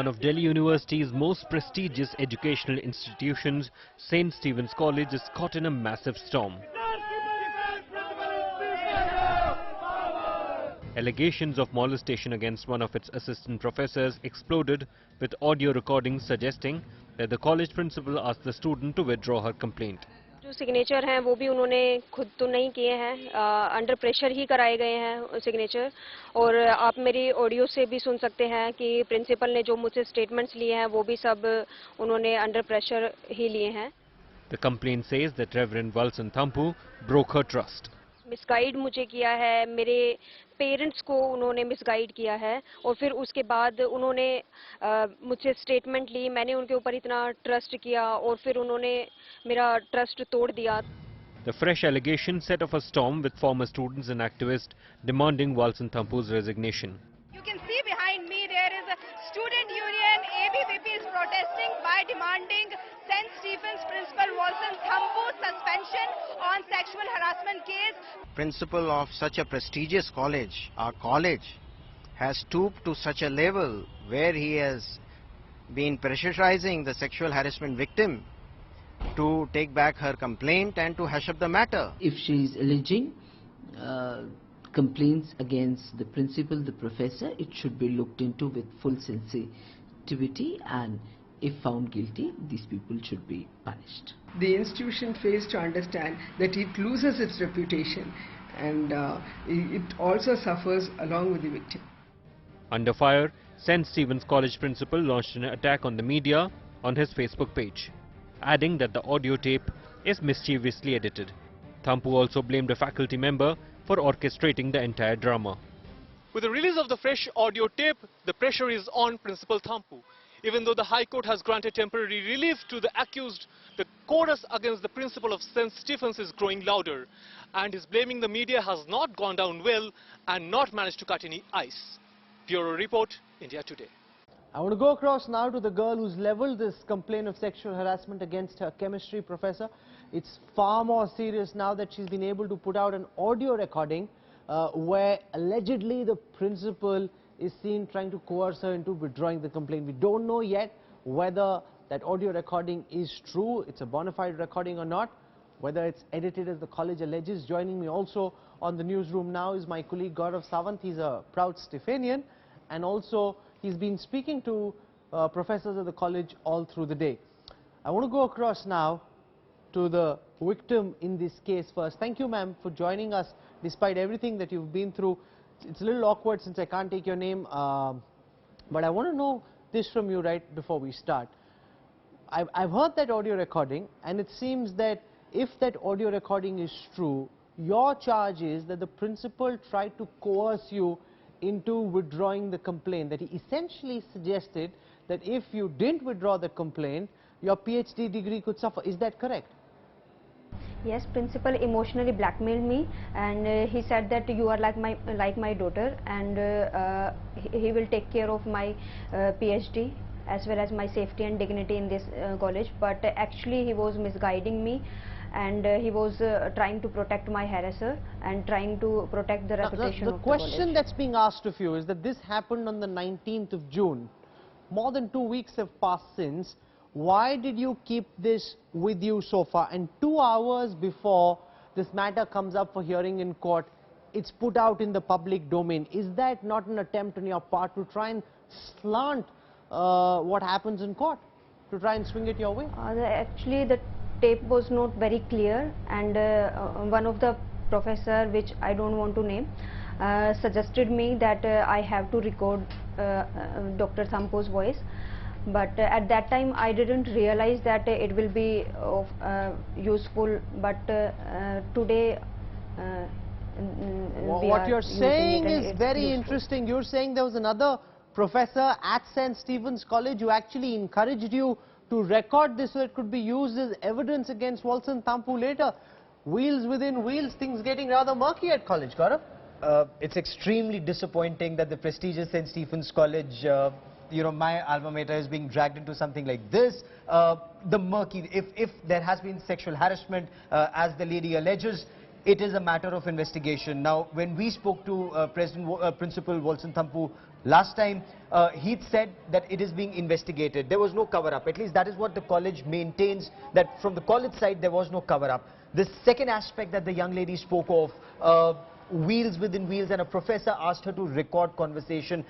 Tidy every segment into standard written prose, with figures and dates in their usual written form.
One of Delhi University's most prestigious educational institutions, St. Stephen's College, is caught in a massive storm. Allegations of molestation against one of its assistant professors exploded, with audio recordings suggesting that the college principal asked the student to withdraw her complaint. जो signature हैं वो भी उन्होंने खुद तो नहीं किए हैं, अंडर प्रेशर ही कराए गए हैं सिग्नेचर। और आप मेरी ऑडियो से भी सुन सकते हैं कि प्रिंसिपल ने जो मुझसे स्टेटमेंट्स लिए हैं वो भी सब उन्होंने अंडर प्रेशर ही लिए हैं। The complaint says that Reverend Thampu broke her trust. Misguide मुझे किया है, मेरे पेरेंट्स को उन्होंने मिसगाइड किया है और फिर उसके बाद उन्होंने मुझसे स्टेटमेंट ली। मैंने उनके ऊपर इतना ट्रस्ट किया और फिर उन्होंने मेरा ट्रस्ट तोड़ दिया। The fresh allegation set off a storm with former students and activists demanding Thampu's resignation. You can see behind me there is a student union. ABVP is protesting by demanding St. Stephen's Principal Thampu's suspension on sexual harassment case. Principal of such a prestigious college, our college, has stooped to such a level where he has been pressurizing the sexual harassment victim to take back her complaint and to hush up the matter. If she is alleging complaints against the principal, the professor, it should be looked into with full sensitivity, and if found guilty, these people should be punished. The institution fails to understand that it loses its reputation, and it also suffers along with the victim. Under fire, St. Stephen's College principal launched an attack on the media on his Facebook page, adding that the audio tape is mischievously edited. Thampu also blamed a faculty member for orchestrating the entire drama. With the release of the fresh audio tape, the pressure is on Principal Thampu. Even though the High Court has granted temporary relief to the accused, the chorus against the principal of St. Stephen's is growing louder, and his blaming the media has not gone down well and not managed to cut any ice. Bureau Report, India Today. I want to go across now to the girl who's leveled this complaint of sexual harassment against her chemistry professor. It's far more serious now that she's been able to put out an audio recording where allegedly the principal is seen trying to coerce her into withdrawing the complaint. We don't know yet whether that audio recording is true, it's a bona fide recording or not, whether it's edited as the college alleges. Joining me also on the newsroom now is my colleague Gaurav Sawant. He's a proud Stephanian, and also he's been speaking to professors at the college all through the day. I want to go across now to the victim in this case first. Thank you, ma'am, for joining us despite everything that you've been through. It's a little awkward since I can't take your name, but I want to know this from you right before we start. I've heard that audio recording, and it seems that if that audio recording is true, your charge is that the principal tried to coerce you into withdrawing the complaint, that he essentially suggested that if you didn't withdraw the complaint, your PhD degree could suffer. Is that correct? Yes, principal emotionally blackmailed me, and he said that you are like my daughter, and he will take care of my PhD as well as my safety and dignity in this college. But actually he was misguiding me, and he was trying to protect my harasser and trying to protect the reputation of the college. The question that's being asked of you is that this happened on the 19th of June. More than 2 weeks have passed since. Why did you keep this with you so far? And 2 hours before this matter comes up for hearing in court, it's put out in the public domain. Is that not an attempt on your part to try and slant what happens in court, to try and swing it your way? Actually, the tape was not very clear, and one of the professor, which I don't want to name, suggested me that I have to record Dr. Thampu's voice. But at that time I didn't realize that it will be useful, but today what you're saying is very interesting. You're saying there was another professor at St. Stephen's College who actually encouraged you to record this so it could be used as evidence against Thampu later. Wheels within wheels, things getting rather murky at college, Gaurav. It's extremely disappointing that the prestigious St. Stephen's College, you know, my alma mater is being dragged into something like this. The murky, if there has been sexual harassment, as the lady alleges, it is a matter of investigation. Now, when we spoke to Principal Thampu Last time, he said that it is being investigated. There was no cover-up. At least that is what the college maintains, that from the college side, there was no cover-up. The second aspect that the young lady spoke of, wheels within wheels, and a professor asked her to record conversation.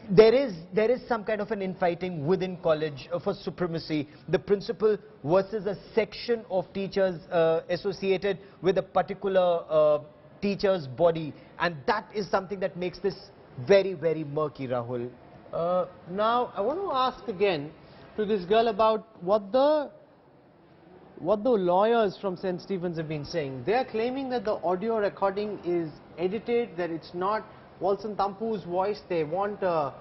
There is some kind of an infighting within college for supremacy. The principal versus a section of teachers associated with a particular teacher's body, and that is something that makes this very, very murky, Rahul. Now, I want to ask again to this girl about what the lawyers from St. Stephen's have been saying. They are claiming that the audio recording is edited, that it's not Walson Thampu's voice. They want a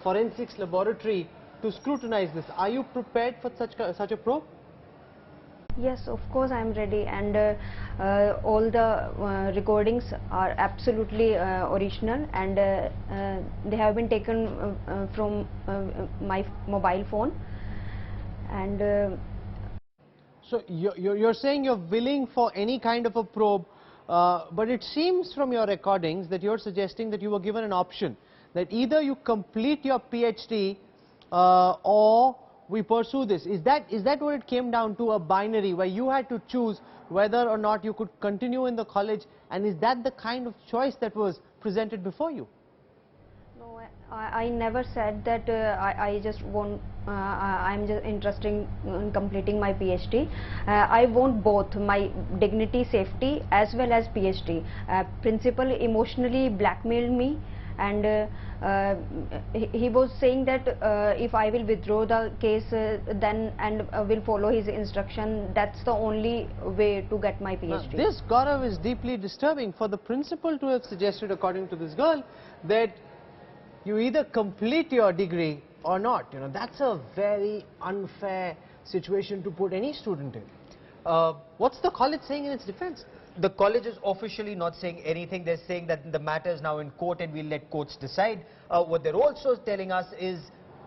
forensics laboratory to scrutinize this. Are you prepared for such a probe? Yes, of course I am ready, and all the recordings are absolutely original, and they have been taken from my mobile phone. And so you're saying you're willing for any kind of a probe, but it seems from your recordings that you're suggesting that you were given an option, that either you complete your PhD or we pursue this. Is that what it came down to, a binary where you had to choose whether or not you could continue in the college, and is that the kind of choice that was presented before you? no, I never said that I just want, I'm just interested in completing my PhD. I want both my dignity, safety as well as PhD. Principal emotionally blackmailed me, and he was saying that if I will withdraw the case then and will follow his instruction, that's the only way to get my PhD. Now, this, Gaurav, is deeply disturbing for the principal to have suggested, according to this girl, that you either complete your degree or not. That's a very unfair situation to put any student in. What's the college saying in its defense? The college is officially not saying anything. They're saying that the matter is now in court and we'll let courts decide. What they're also telling us is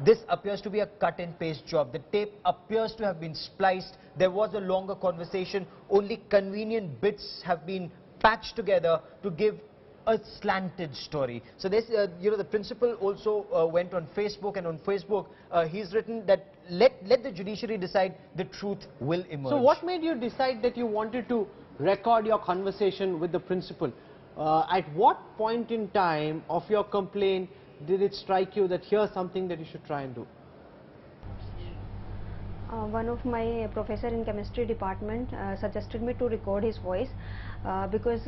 this appears to be a cut and paste job. The tape appears to have been spliced. There was a longer conversation. Only convenient bits have been patched together to give a slanted story. So this, the principal also went on Facebook, and on Facebook he's written that let the judiciary decide, the truth will emerge. So what made you decide that you wanted to record your conversation with the principal? At what point in time of your complaint did it strike you that here's something that you should try and do? One of my professor in chemistry department suggested me to record his voice because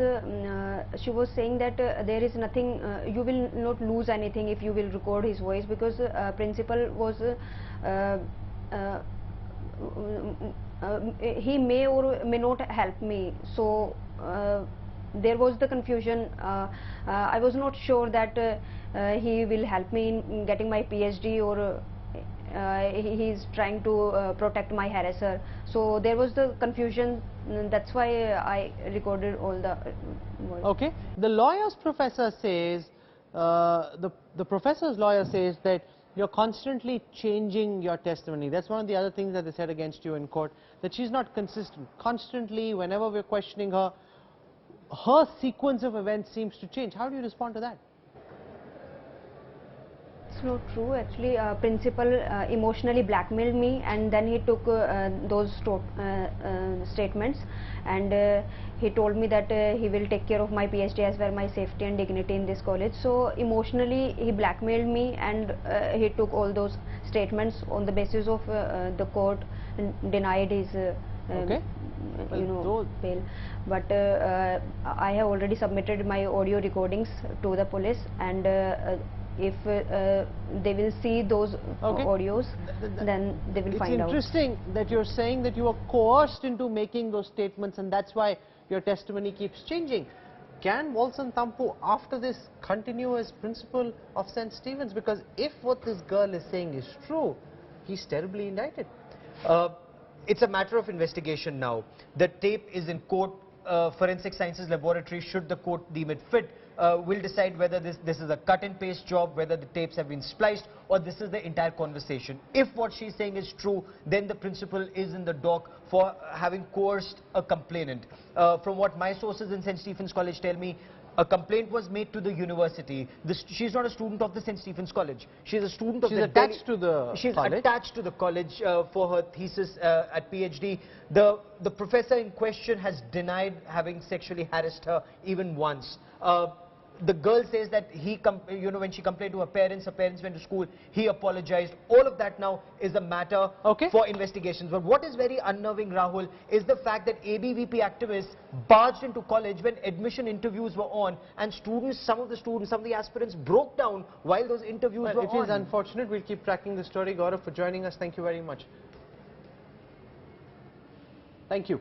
she was saying that there is nothing, you will not lose anything if you will record his voice, because principal was he may or may not help me. So there was the confusion. I was not sure that he will help me in getting my PhD, or he is trying to protect my harasser. So there was the confusion. That's why I recorded all the voice. Okay. The lawyer's professor says, the professor's lawyer says that you're constantly changing your testimony. That's one of the other things that they said against you in court, that she's not consistent. Constantly, whenever we're questioning her, her sequence of events seems to change. How do you respond to that? It's not true. Actually, principal emotionally blackmailed me, and then he took those statements, and he told me that he will take care of my PhD as well, my safety and dignity in this college. So emotionally he blackmailed me, and he took all those statements on the basis of the court denied his bail. But I have already submitted my audio recordings to the police, and if they will see those audios, then they will find out. It's interesting that you're saying that you were coerced into making those statements, and that's why your testimony keeps changing. Can Walson Thampu after this continue as principal of St. Stephen's? Because if what this girl is saying is true, he's terribly indicted. It's a matter of investigation now. The tape is in court. Forensic Sciences Laboratory, should the court deem it fit, will decide whether this is a cut and paste job, whether the tapes have been spliced, or this is the entire conversation. If what she's saying is true, then the principal is in the dock for having coerced a complainant. From what my sources in St. Stephen's College tell me, A complaint was made to the university. She's not a student of the St. Stephen's College. She's a student of the attached to the She's college. attached to the college for her thesis at PhD. The professor in question has denied having sexually harassed her even once. The girl says that when she complained to her parents went to school, he apologized. All of that now is a matter for investigations. But what is very unnerving, Rahul, is the fact that ABVP activists barged into college when admission interviews were on, and some of the aspirants broke down while those interviews were on. It is unfortunate. We'll keep tracking the story. Gaurav, for joining us, thank you very much. Thank you.